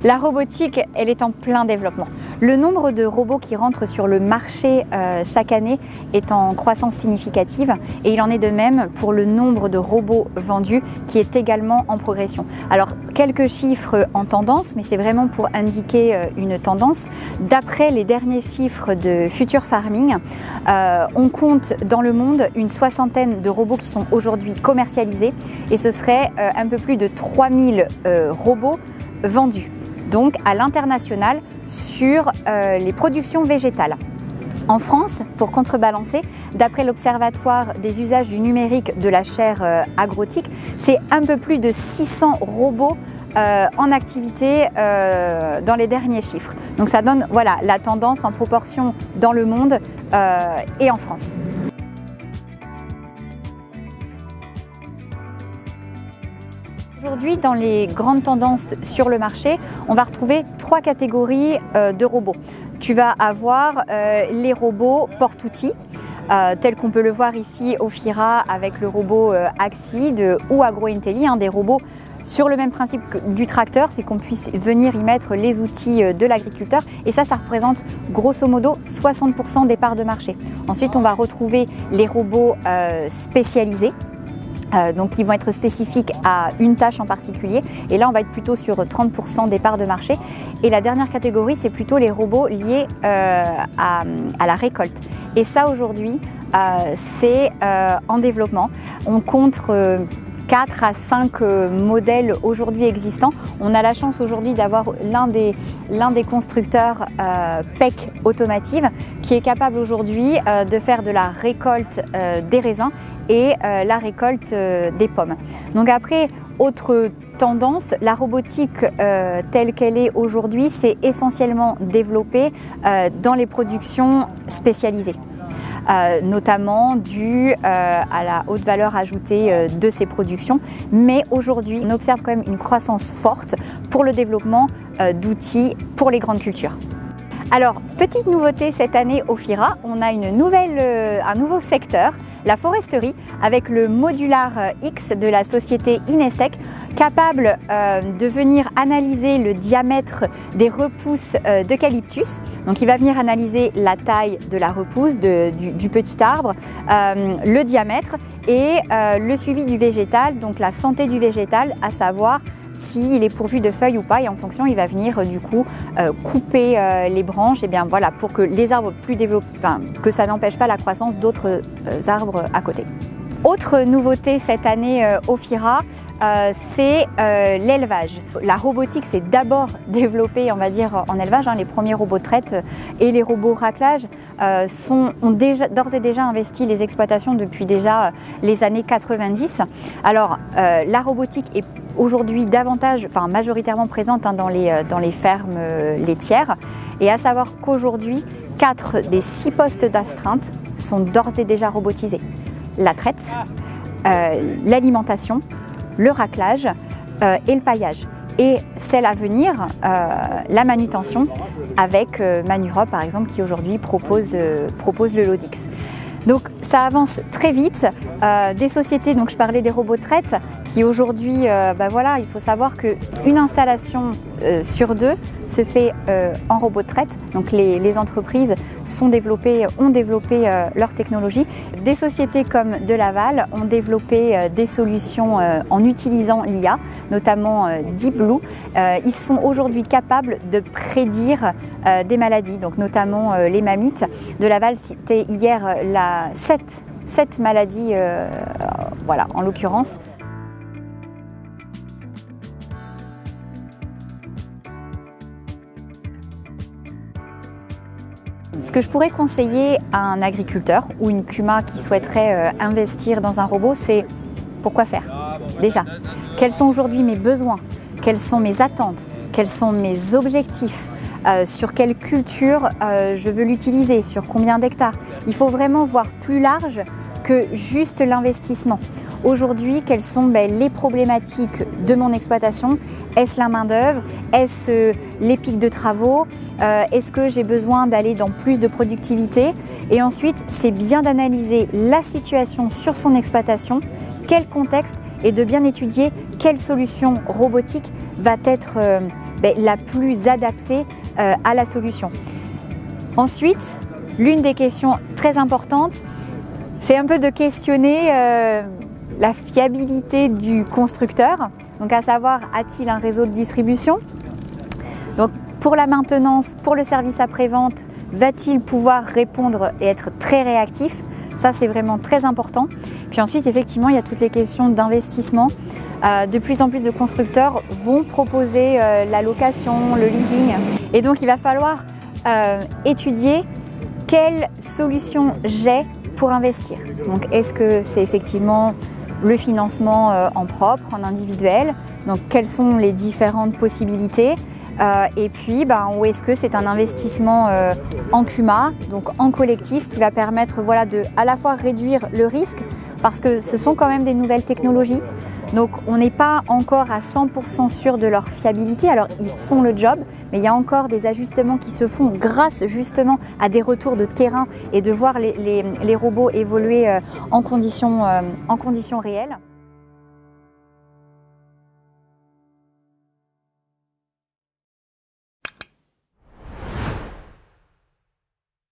La robotique, elle est en plein développement. Le nombre de robots qui rentrent sur le marché chaque année est en croissance significative et il en est de même pour le nombre de robots vendus qui est également en progression. Alors, quelques chiffres en tendance, mais c'est vraiment pour indiquer une tendance. D'après les derniers chiffres de Future Farming, on compte dans le monde une soixantaine de robots qui sont aujourd'hui commercialisés et ce serait un peu plus de 3000 robots vendus, donc à l'international sur les productions végétales. En France, pour contrebalancer, d'après l'Observatoire des usages du numérique de la chaire agrotique, c'est un peu plus de 600 robots en activité dans les derniers chiffres. Donc ça donne voilà, la tendance en proportion dans le monde et en France. Aujourd'hui, dans les grandes tendances sur le marché, on va retrouver 3 catégories de robots. Tu vas avoir les robots porte-outils, tels qu'on peut le voir ici au FIRA avec le robot Axide ou AgroIntelli, des robots sur le même principe que du tracteur, c'est qu'on puisse venir y mettre les outils de l'agriculteur et ça représente grosso modo 60% des parts de marché. Ensuite, on va retrouver les robots spécialisés. Donc qui vont être spécifiques à une tâche en particulier et là on va être plutôt sur 30% des parts de marché et la dernière catégorie c'est plutôt les robots liés à la récolte et ça aujourd'hui c'est en développement. On compte 4 à 5 modèles aujourd'hui existants. On a la chance aujourd'hui d'avoir l'un des constructeurs PEC Automative qui est capable aujourd'hui de faire de la récolte des raisins et la récolte des pommes. Donc après, autre tendance, la robotique telle qu'elle est aujourd'hui, c'est essentiellement développée dans les productions spécialisées. Notamment dû à la haute valeur ajoutée de ces productions. Mais aujourd'hui, on observe quand même une croissance forte pour le développement d'outils pour les grandes cultures. Alors, petite nouveauté cette année au FIRA, on a un nouveau secteur, la foresterie, avec le Modular X de la société Inestec, capable de venir analyser le diamètre des repousses d'eucalyptus. Donc il va venir analyser la taille de la repousse, du petit arbre, le diamètre et le suivi du végétal, donc la santé du végétal, à savoir s'il est pourvu de feuilles ou pas, et en fonction il va venir du coup couper les branches et bien voilà, pour que les arbres plus développés, que ça n'empêche pas la croissance d'autres arbres à côté. Autre nouveauté cette année au FIRA, c'est l'élevage. La robotique s'est d'abord développée, on va dire, en élevage. Les premiers robots de traite et les robots raclage ont d'ores et déjà investi les exploitations depuis déjà les années 90. Alors, la robotique est aujourd'hui majoritairement présente dans les fermes laitières. Et à savoir qu'aujourd'hui, 4 des 6 postes d'astreinte sont d'ores et déjà robotisés. La traite, l'alimentation, le raclage et le paillage. Et celle à venir, la manutention avec Manurop par exemple qui aujourd'hui propose le Lodix. Donc ça avance très vite. Des sociétés, donc je parlais des robots de traite, qui aujourd'hui, il faut savoir qu'une installation sur 2 se fait en robot de traite. Donc les entreprises ont développé leur technologie. Des sociétés comme De Laval ont développé des solutions en utilisant l'IA, notamment Deep Blue. Ils sont aujourd'hui capables de prédire des maladies, donc notamment les mammites. De Laval citait hier 7 maladies, en l'occurrence. Ce que je pourrais conseiller à un agriculteur ou une CUMA qui souhaiterait investir dans un robot, c'est pourquoi faire? Déjà, quels sont aujourd'hui mes besoins? Quelles sont mes attentes? Quels sont mes objectifs? Sur quelle culture je veux l'utiliser? Sur combien d'hectares? Il faut vraiment voir plus large que juste l'investissement. Aujourd'hui, quelles sont les problématiques de mon exploitation? Est-ce la main-d'œuvre? Est-ce les pics de travaux? Est-ce que j'ai besoin d'aller dans plus de productivité? Et ensuite, c'est bien d'analyser la situation sur son exploitation, quel contexte, et de bien étudier quelle solution robotique va être la plus adaptée à la solution. Ensuite, l'une des questions très importantes, c'est un peu de questionner la fiabilité du constructeur, donc à savoir, a-t-il un réseau de distribution? Donc pour la maintenance, pour le service après-vente, va-t-il pouvoir répondre et être très réactif? Ça, c'est vraiment très important. Puis ensuite, effectivement, il y a toutes les questions d'investissement. De plus en plus de constructeurs vont proposer la location, le leasing. Et donc, il va falloir étudier quelle solution j'ai pour investir. Donc, est-ce que c'est effectivement le financement en propre, en individuel? Donc, quelles sont les différentes possibilités? Et puis, ou est-ce que c'est un investissement en CUMA, donc en collectif, qui va permettre de à la fois réduire le risque, parce que ce sont quand même des nouvelles technologies. Donc on n'est pas encore à 100% sûr de leur fiabilité. Alors ils font le job, mais il y a encore des ajustements qui se font grâce justement à des retours de terrain et de voir les robots évoluer en conditions réelles.